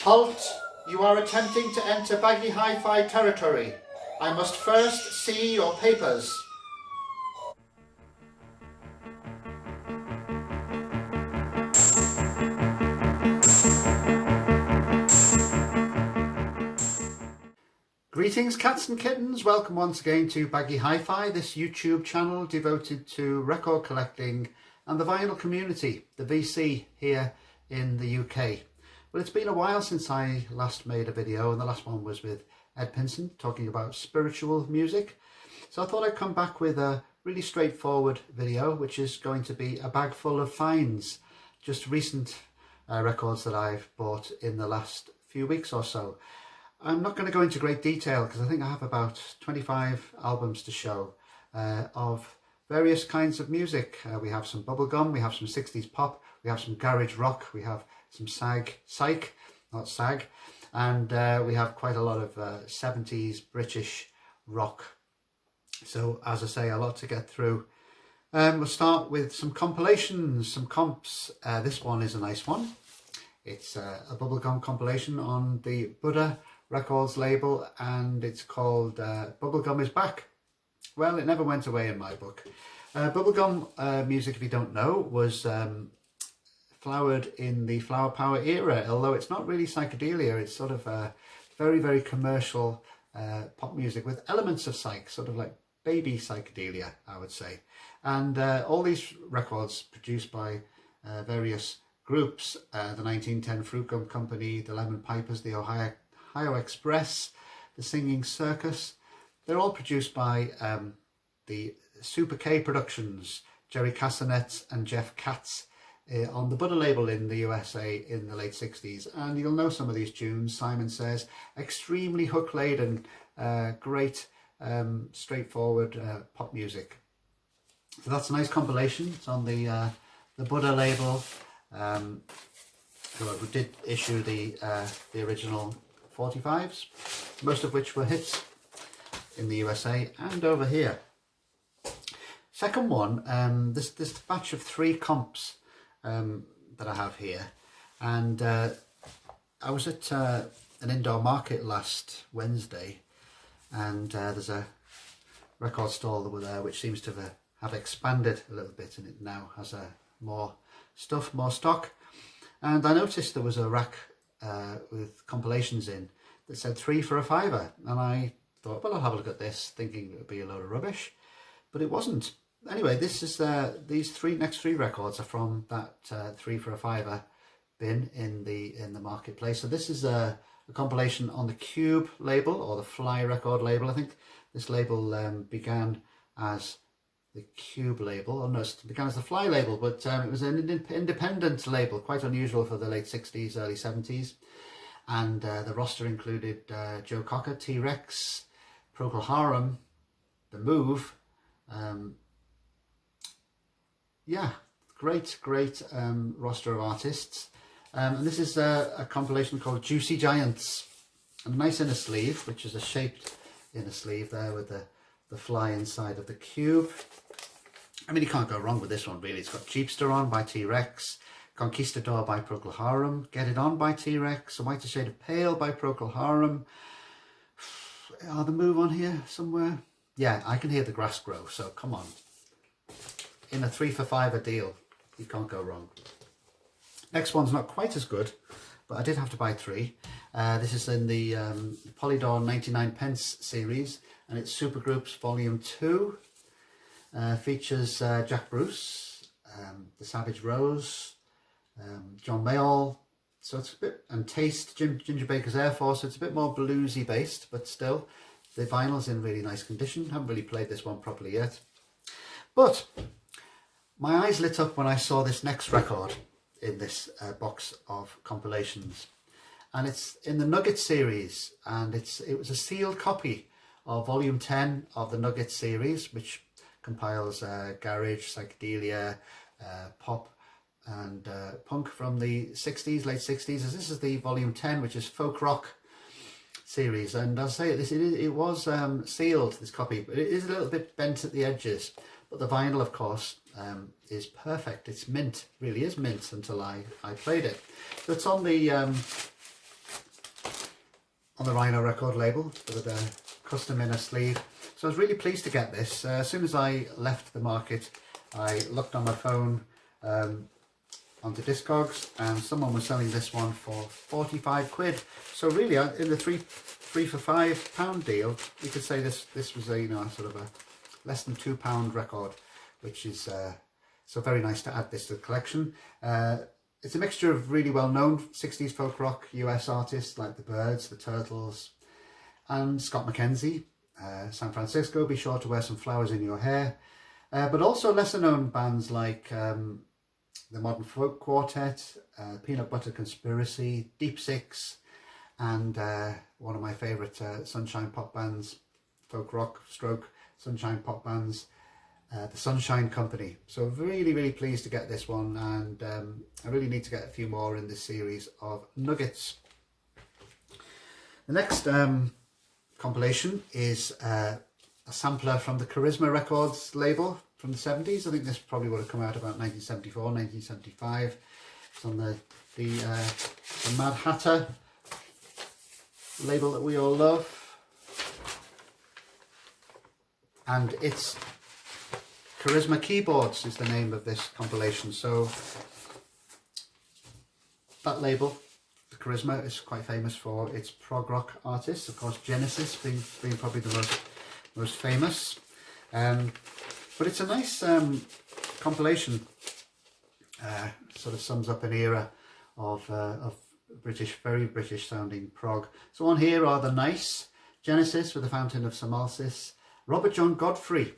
Halt! You are attempting to enter Baggy Hi-Fi territory. I must first see your papers. Greetings cats and kittens, welcome once again to Baggy Hi-Fi, this YouTube channel devoted to record collecting and the vinyl community, the VC here in the UK. Well, it's been a while since I last made a video, and the last one was with Ed Pinson talking about spiritual music. So I thought I'd come back with a really straightforward video, which is going to be a bag full of finds, just recent records that I've bought in the last few weeks or so. I'm not going to go into great detail because I think I have about 25 albums to show of various kinds of music. We have some bubblegum, we have some 60s pop, we have some garage rock, we have some psych, not sag, and we have quite a lot of 70s British rock. So as I say, a lot to get through. We'll start with some compilations, some comps. This one is a nice one. It's a bubblegum compilation on the Buddha Records label, and it's called Bubblegum is Back. Well, it never went away in my book. Bubblegum music, if you don't know, was flowered in the flower power era, although it's not really psychedelia. It's sort of very, very commercial pop music with elements of psych, sort of like baby psychedelia, I would say. And all these records produced by various groups, the 1910 Fruit Gum Company, the Lemon Pipers, the Ohio Express, the Singing Circus. They're all produced by the Super K Productions, Jerry Casanet and Jeff Katz, on the Buddha label in the USA in the late 60s. And you'll know some of these tunes. Simon Says, extremely hook laden, great straightforward pop music. So that's a nice compilation. It's on the Buddha label, who did issue the original 45s, most of which were hits in the USA and over here. Second one, this batch of 3 comps that I have here, and I was at an indoor market last Wednesday, and there's a record stall that were there which seems to have expanded a little bit, and it now has more stuff, more stock. And I noticed there was a rack with compilations in that said 3 for a £5, and I thought, well, I'll have a look at this, thinking it would be a load of rubbish, but it wasn't. Anyway, this is these next three records are from that 3 for a £5 bin in the marketplace. So this is a compilation on the Cube label, or the Fly record label. I think this label began as the Cube label, or no, it began as the Fly label, but it was an independent label, quite unusual for the late 60s, early 70s. And the roster included Joe Cocker, T-Rex, Procol Harum, The Move. Yeah, great roster of artists. And this is a compilation called Juicy Giants. A nice inner sleeve, which is a shaped inner sleeve there with the fly inside of the cube. I mean, you can't go wrong with this one, really. It's got Jeepster on by T-Rex, Conquistador by Procol Harum, Get It On by T-Rex, A Whiter Shade of Pale by Procol Harum. Are The Move on here somewhere? Yeah, I can hear the grass grow, so come on. In a 3 for £5 deal, you can't go wrong. Next one's not quite as good, but I did have to buy 3. This is in the Polydor 99p series, and it's Supergroups Volume 2. Features Jack Bruce, The Savage Rose, John Mayall, so it's a bit, and Taste, Ginger Baker's Air Force, so it's a bit more bluesy based, but still the vinyl's in really nice condition. Haven't really played this one properly yet, but my eyes lit up when I saw this next record in this box of compilations, and it's in the Nugget series, and it was a sealed copy of Volume 10 of the Nugget series, which compiles garage, psychedelia, pop and punk from the 60s, late 60s. As this is the Volume 10, which is folk rock series, and I'll say it was sealed, this copy, but it is a little bit bent at the edges, but the vinyl, of course, is perfect. It's mint, really is mint, until I played it. So it's on the on the Rhino record label with a custom inner sleeve. So I was really pleased to get this. As soon as I left the market, I looked on my phone onto Discogs, and someone was selling this one for 45 quid. So really, in the three for £5 deal, you could say this was a, you know, sort of a less than £2 record, which is so very nice to add this to the collection. It's a mixture of really well-known 60s folk rock US artists like the Byrds, the Turtles, and Scott McKenzie. San Francisco, Be Sure to Wear Some Flowers in Your Hair. But also lesser-known bands like the Modern Folk Quartet, Peanut Butter Conspiracy, Deep Six, and one of my favourite sunshine pop bands, folk rock stroke sunshine pop bands, the Sunshine Company. So really, really pleased to get this one, and I really need to get a few more in this series of nuggets. The next compilation is a sampler from the Charisma Records label from the 70s. I think this probably would have come out about 1974, 1975. It's on the Mad Hatter label that we all love. And it's Charisma Keyboards is the name of this compilation. So that label, the Charisma, is quite famous for its prog rock artists. Of course, Genesis being probably the most famous. But it's a nice compilation. Sort of sums up an era of British, very British sounding prog. So on here are the Nice, Genesis with the Fountain of Samalsis, Robert John Godfrey,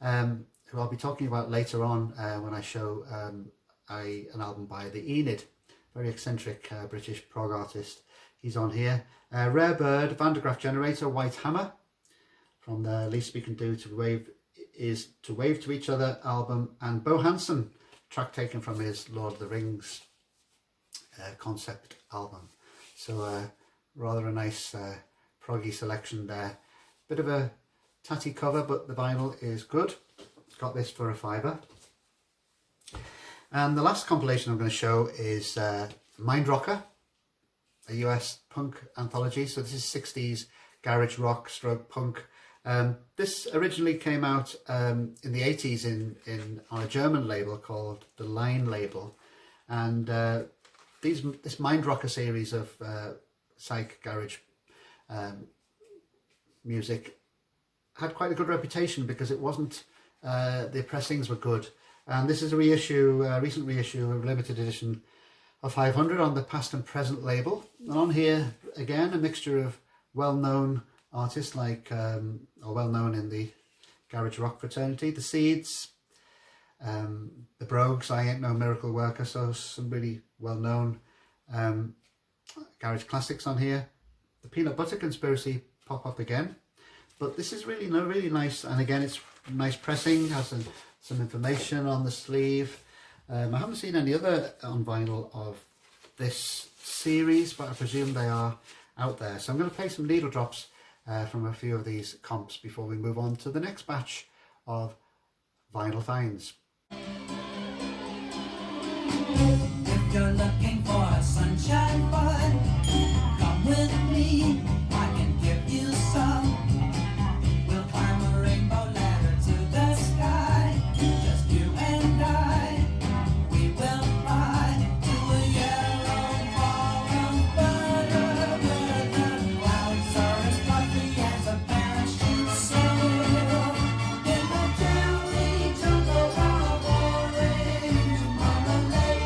who I'll be talking about later on when I show an album by the Enid, very eccentric British prog artist. He's on here. Rare Bird, Van de Graaff Generator, White Hammer, from the Least We Can Do to Wave to Each Other album, and Bo Hansen, track taken from his Lord of the Rings concept album. So rather a nice proggy selection there. Bit of a tatty cover, but the vinyl is good. Got this for £5. And the last compilation I'm going to show is Mind Rocker, a US punk anthology. So this is 60s garage rock stroke punk. This originally came out in the 80s on a German label called the Line label, and this Mind Rocker series of psych garage music had quite a good reputation because it wasn't the pressings were good, and this is a reissue, recent reissue, a limited edition of 500 on the Past and Present label. And on here again a mixture of well-known artists like or well-known in the garage rock fraternity, the Seeds, the Brogues, I Ain't No Miracle Worker, so some really well-known garage classics on here. The Peanut Butter Conspiracy pop up again, but this is really nice, and again it's nice pressing, has some information on the sleeve. I haven't seen any other on vinyl of this series, but I presume they are out there. So I'm going to play some needle drops from a few of these comps before we move on to the next batch of vinyl finds. If you're looking for a sunshine fun, come with me, I can give you some. We'll climb a rainbow ladder to the sky, just you and I. We will fly to a yellow ball of butter, where the clouds are as fluffy as a parachute sail. In the jelly jungle of orange marmalade.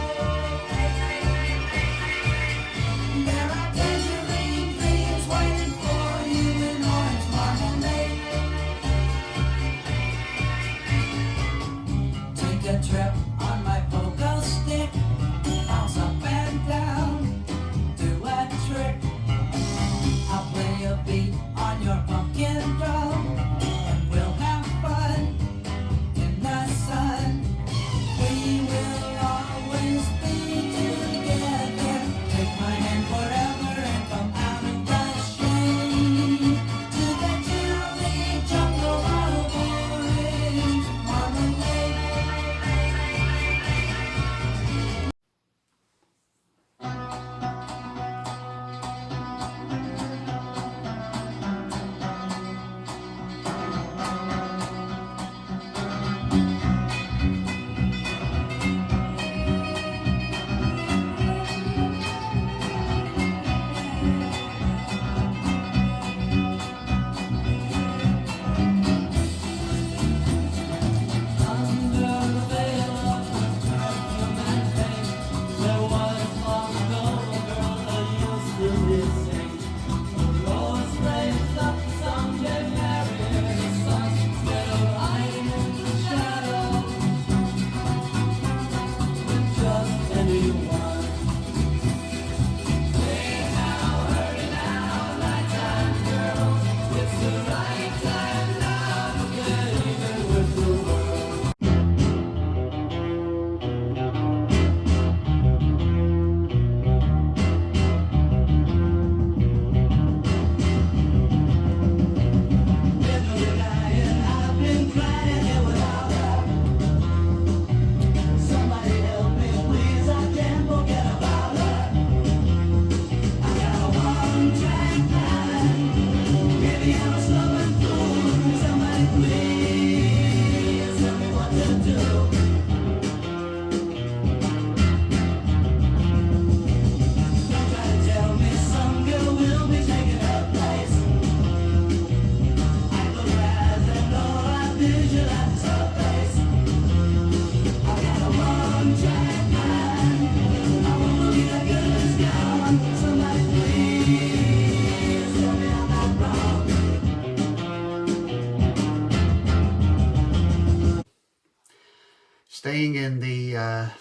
Staying in the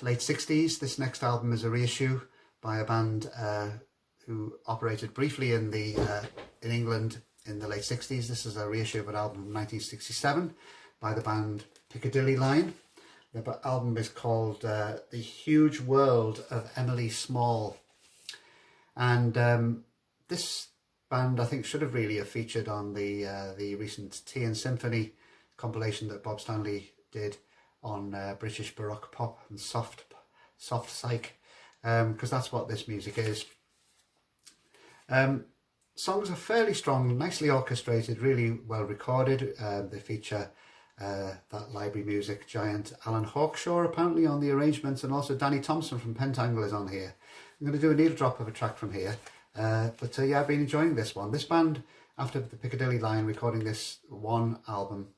late 60s, this next album is a reissue by a band who operated briefly in England in the late 60s. This is a reissue of an album from 1967 by the band Piccadilly Line. The album is called The Huge World of Emily Small. And this band, I think, should have really have featured on the recent Tea and Symphony compilation that Bob Stanley did on British Baroque pop and soft psych, because that's what this music is. Songs are fairly strong, nicely orchestrated, really well recorded. They feature that library music giant Alan Hawkshaw apparently on the arrangements, and also Danny Thompson from Pentangle is on here. I'm going to do a needle drop of a track from here, but yeah, I've been enjoying this one. This band, after the Piccadilly Line recording this one album,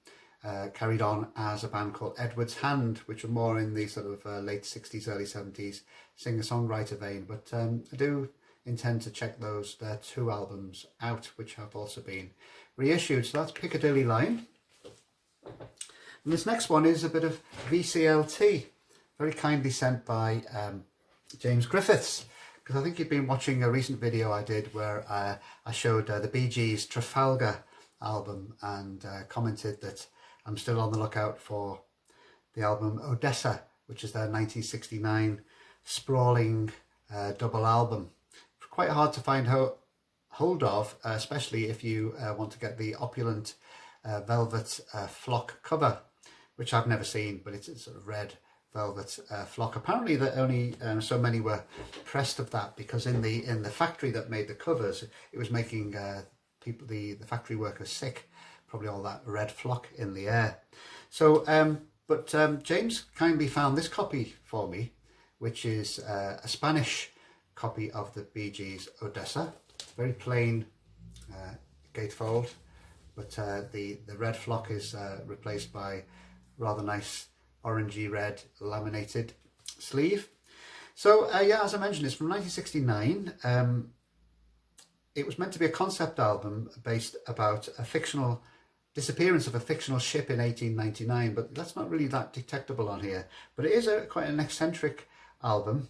carried on as a band called Edward's Hand, which were more in the sort of late 60s, early 70s singer-songwriter vein. But I do intend to check their two albums out, which have also been reissued. So that's Piccadilly Line. And this next one is a bit of VCLT, very kindly sent by James Griffiths, because I think he'd been watching a recent video I did where I showed the Bee Gees' Trafalgar album, and commented that I'm still on the lookout for the album Odessa, which is their 1969 sprawling double album. Quite hard to find hold of, especially if you want to get the opulent velvet flock cover, which I've never seen, but it's a sort of red velvet flock. Apparently that only so many were pressed of that, because in the factory that made the covers, it was making people, the factory workers, sick. Probably all that red flock in the air. So, but James kindly found this copy for me, which is a Spanish copy of the Bee Gees' Odessa. Very plain gatefold, but the red flock is replaced by rather nice orangey red laminated sleeve. So yeah, as I mentioned, it's from 1969. It was meant to be a concept album based about a fictional disappearance of a fictional ship in 1899, but that's not really that detectable on here. But it is quite an eccentric album.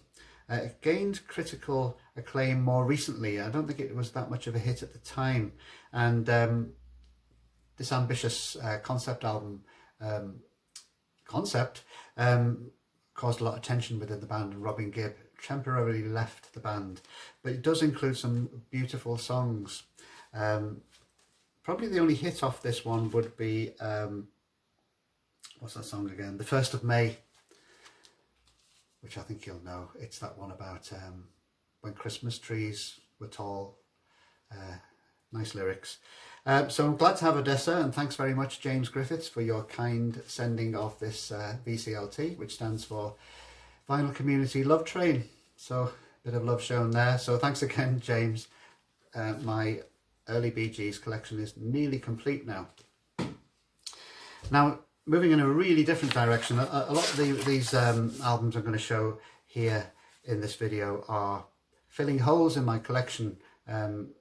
It gained critical acclaim more recently. I don't think it was that much of a hit at the time. And this ambitious concept album caused a lot of tension within the band, and Robin Gibb temporarily left the band. But it does include some beautiful songs. Probably the only hit off this one would be, what's that song again? The 1st of May, which I think you'll know. It's that one about when Christmas trees were tall. Nice lyrics. So I'm glad to have Odessa, and thanks very much, James Griffiths, for your kind sending of this VCLT, which stands for Vinyl Community Love Train. So a bit of love shown there. So thanks again, James. My early Bee Gees collection is nearly complete now. Now, moving in a really different direction, a lot of these albums I'm going to show here in this video are filling holes in my collection. In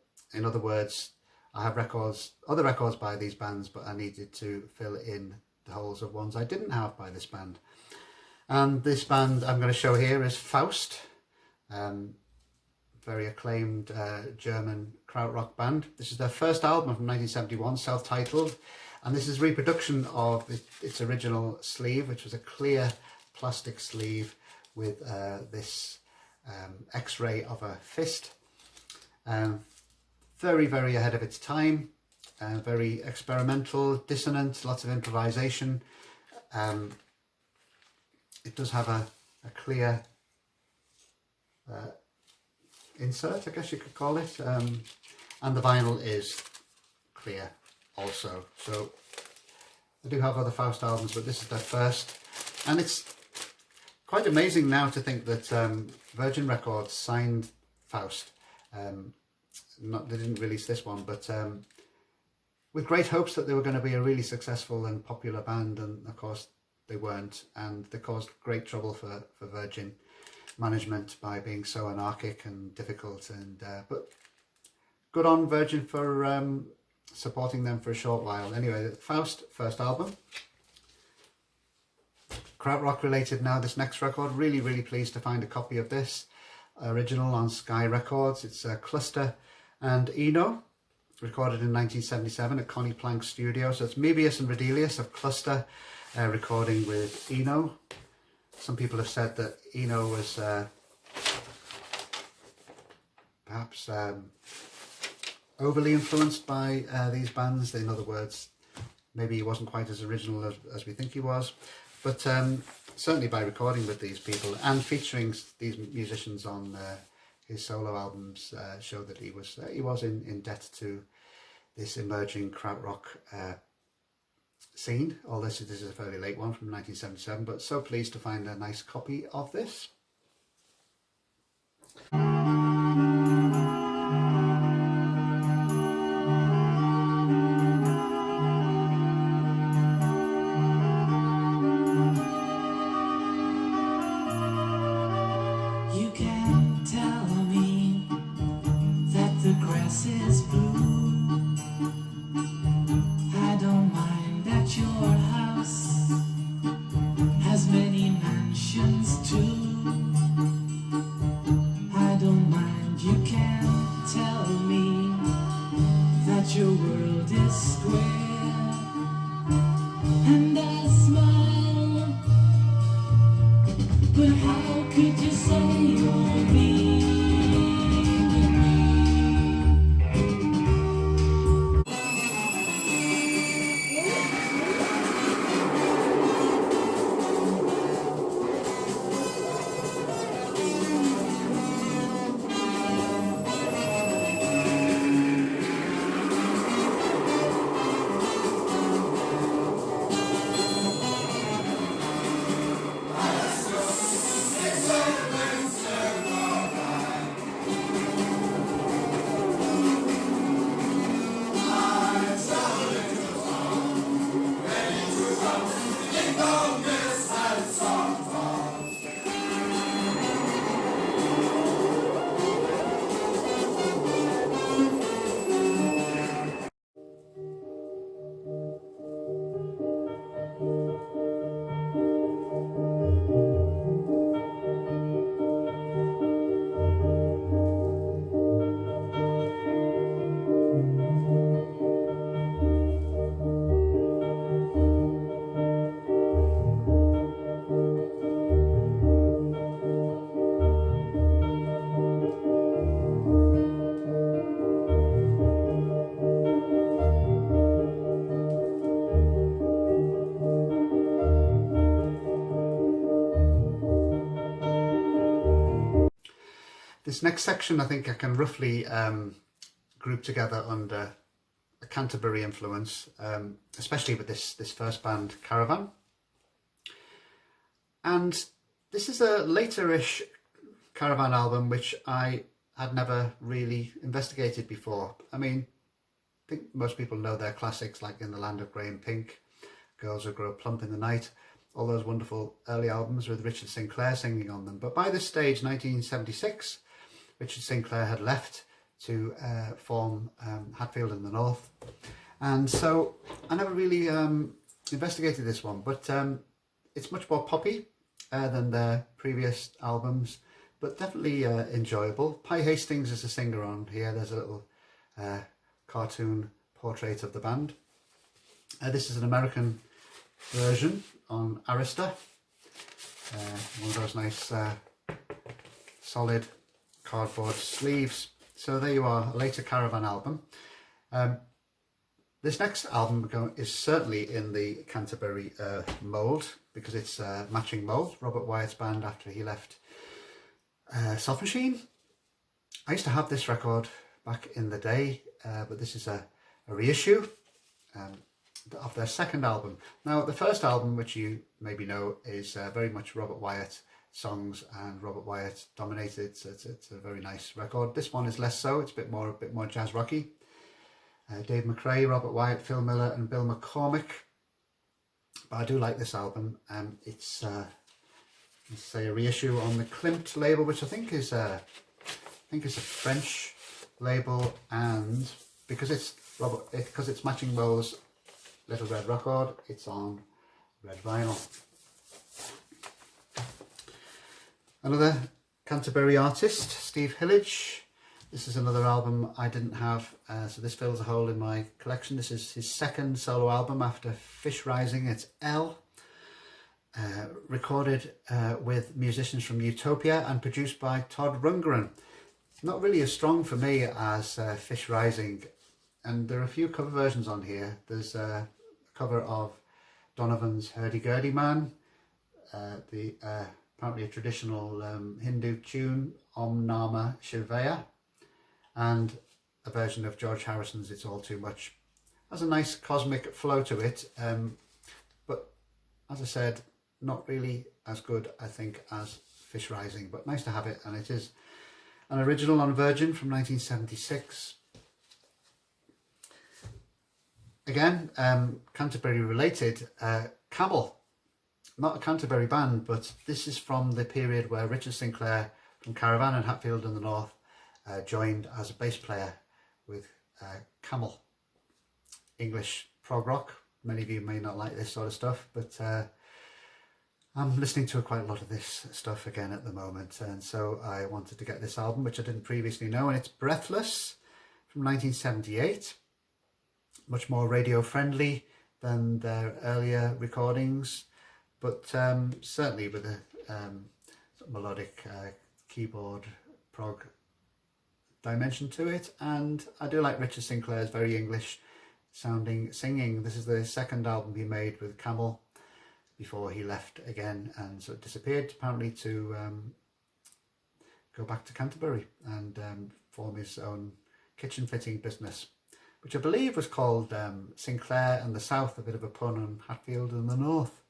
other words, I have other records by these bands, but I needed to fill in the holes of ones I didn't have by this band. And this band I'm going to show here is Faust. Very acclaimed German krautrock band. This is their first album from 1971, self-titled, and this is a reproduction of its original sleeve, which was a clear plastic sleeve with this X-ray of a fist. Very, very ahead of its time, very experimental, dissonant, lots of improvisation. It does have a clear insert, I guess you could call it, and the vinyl is clear also. So I do have other Faust albums, but this is their first, and it's quite amazing now to think that Virgin Records signed Faust. They didn't release this one, but with great hopes that they were going to be a really successful and popular band, and of course they weren't, and they caused great trouble for Virgin management by being so anarchic and difficult. And but good on Virgin for supporting them for a short while. Anyway, Faust, first album. Krautrock related now, this next record, really pleased to find a copy of this original on Sky Records. It's a Cluster and Eno, recorded in 1977 at Connie Plank Studio. So it's Mebius and Redelius of Cluster recording with Eno. Some people have said that Eno was perhaps overly influenced by these bands. In other words, maybe he wasn't quite as original as we think he was, but certainly by recording with these people and featuring these musicians on his solo albums showed that he was in debt to this emerging krautrock scene. Although this is a fairly late one from 1977, but so pleased to find a nice copy of this. You can tell me that the grass is blue. I don't mind that your house has many mansions too. I don't mind, you can tell me that your world is square. And I smile, but how could you say you're mean to me? This next section I think I can roughly group together under a Canterbury influence, especially with this first band, Caravan. And this is a later-ish Caravan album which I had never really investigated before. I mean, I think most people know their classics like In the Land of Grey and Pink, Girls Who Grow Plump in the Night, all those wonderful early albums with Richard Sinclair singing on them. But by this stage, 1976, Richard Sinclair had left to form Hatfield in the North. And so I never really investigated this one, but it's much more poppy than their previous albums, but definitely enjoyable. Pi Hastings is a singer on here. There's a little cartoon portrait of the band. This is an American version on Arista. One of those nice solid cardboard sleeves. So there you are, a later Caravan album. This next album is certainly in the Canterbury mould, because it's matching mould, Robert Wyatt's band after he left Soft Machine. I used to have this record back in the day, but this is a reissue of their second album. Now, the first album, which you maybe know, is very much Robert Wyatt songs and Robert Wyatt dominated. So it's a very nice record. This one is less so. It's a bit more jazz rocky. Dave McRae, Robert Wyatt, Phil Miller, and Bill McCormick. But I do like this album. It's let's say a reissue on the Klimt label, which I think is a French label, and because it's matching Mo's Little Red record, it's on red vinyl. Another Canterbury artist, Steve Hillage. This is another album I didn't have, so this fills a hole in my collection. This is his second solo album after Fish Rising. It's L. Recorded with musicians from Utopia and produced by Todd Rundgren. Not really as strong for me as Fish Rising, and there are a few cover versions on here. There's a cover of Donovan's Hurdy-Gurdy Man, apparently a traditional Hindu tune, Om Namah Shivaya, and a version of George Harrison's It's All Too Much. Has a nice cosmic flow to it, but as I said, not really as good, I think, as Fish Rising, but nice to have it. And it is an original on Virgin from 1976. Again, Canterbury related, Camel. Not a Canterbury band, but this is from the period where Richard Sinclair from Caravan and Hatfield in the North joined as a bass player with Camel. English prog rock. Many of you may not like this sort of stuff, but I'm listening to quite a lot of this stuff again at the moment, and so I wanted to get this album, which I didn't previously know, and it's Breathless from 1978. Much more radio friendly than their earlier recordings, but certainly with a sort of melodic keyboard prog dimension to it. And I do like Richard Sinclair's very English sounding singing. This is the second album he made with Camel before he left again and sort of disappeared, apparently to go back to Canterbury and form his own kitchen fitting business, which I believe was called Sinclair and the South, a bit of a pun on Hatfield and the North.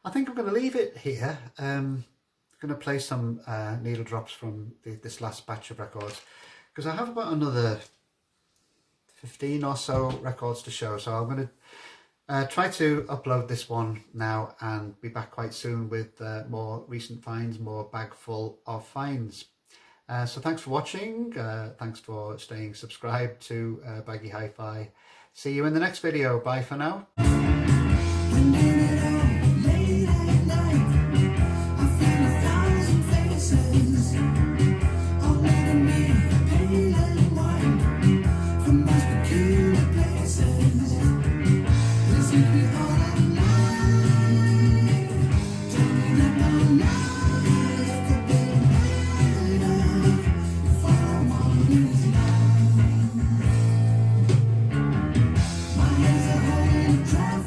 I think I'm going to leave it here. I'm going to play some needle drops from this last batch of records, because I have about another 15 or so records to show, so I'm going to try to upload this one now and be back quite soon with more recent finds, more bag full of finds. So thanks for watching, thanks for staying subscribed to Baggy Hi-Fi. See you in the next video. Bye for now. Drive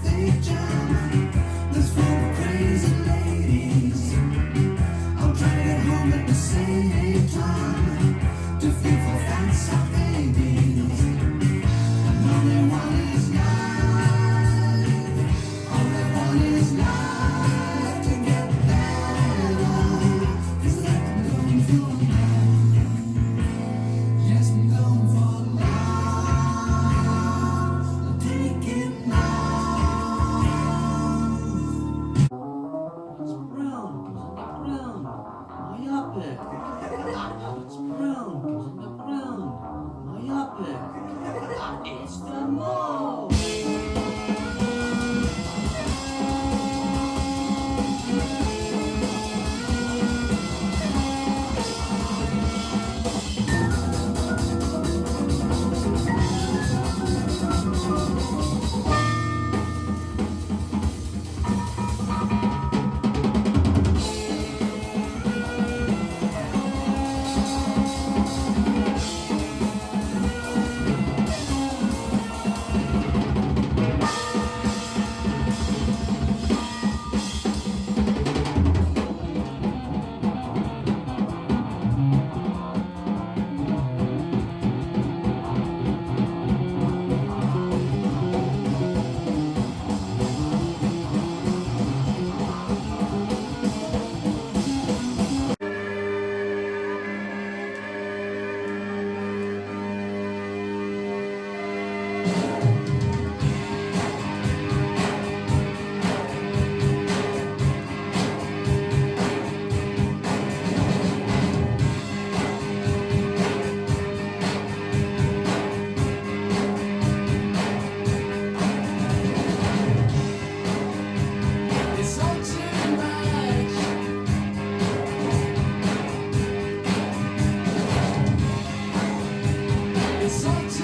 so